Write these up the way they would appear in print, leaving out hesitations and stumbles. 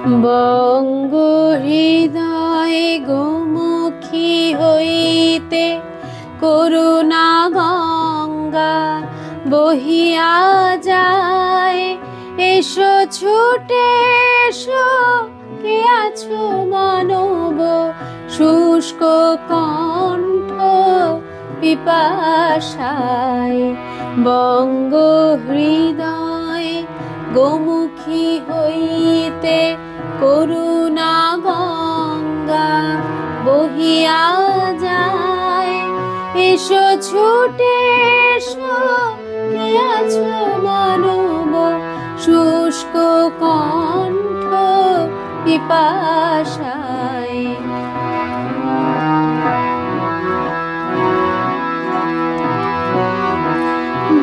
বঙ্গ হৃদয়ে গোমুখী হইতে করুণা গঙ্গা বহিয়া যায়। এসো ছুটে এসো, কে আছো মানব শুষ্ক কণ্ঠ পিপাসায়। বঙ্গ হৃদয়ে গোমুখী হইতে করুণা গঙ্গা বহিয়া যায়। এসো ছুটে এসো, কে আছো মানব শুষ্ক কণ্ঠ পিপাসায়।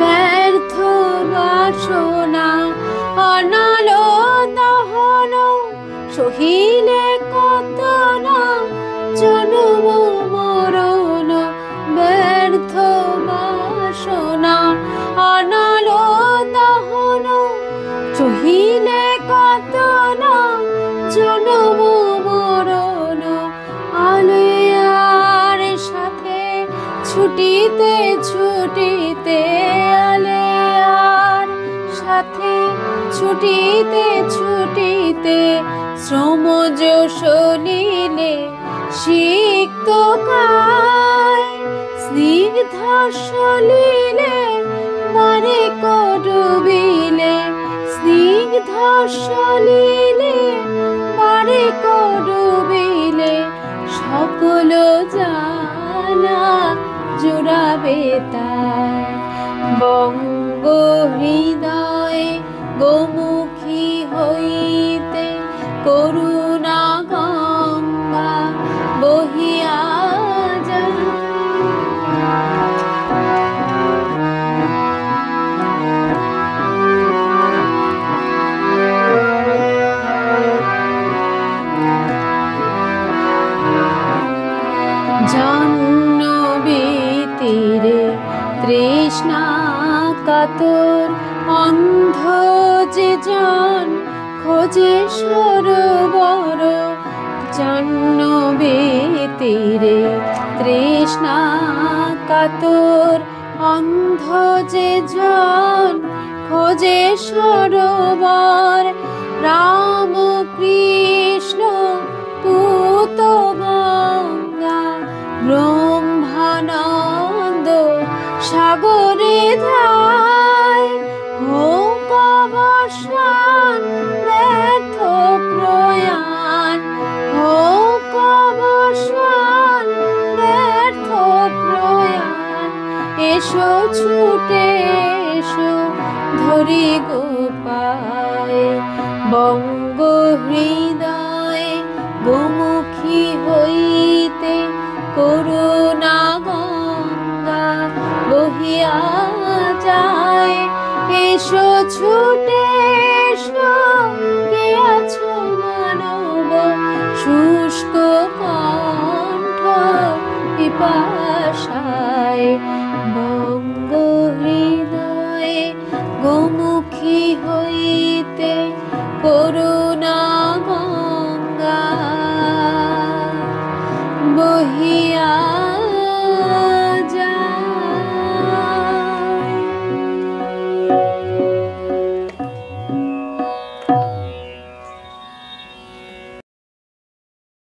ব্যর্থ বাসনা অনালো দহন সহিলে কত না জন্ম মরণ। ব্যর্থ বাসনা অনালো দহন সহিলে কত না জন্ম মরণ। আলেয়ার সাথে ছুটিতে ছুটিতে, আলেয়ার সাথে ছুটিতে ছুটিতে শ্রম যশলীলে সিক্ত কায়। স্নিগ্ধ সলিলে বারে ডুবিলে, স্নিগ্ধ সলিলে বারে ডুবিলে সকল জানা জুড়াবে তাই। বঙ্গ হৃদয়ে গোমুখী হইতে করুণা গঙ্গা বহিয়া যায়। জাহ্নবী তীরে তৃষ্ণা কাতর অন্ধ যে জন খোঁজে সরোবর। জাহ্নবী তীরে তৃষ্ণা কাতর অন্ধ যে জন খোঁজে সরোবর। রাম কৃষ্ণ পুত গঙ্গা ব্রহ্মানন্দ সাগরে ধায়। হোক অবসান ব্যর্থ প্রয়াণ, হোক অবসান ব্যর্থ প্রয়াণ। এসো ছুটে এসো ধরি গোপায়। বঙ্গ হৃদয়ে গোমুখী হইতে করুণা গঙ্গা বহিয়া যায়। এসো ছুটে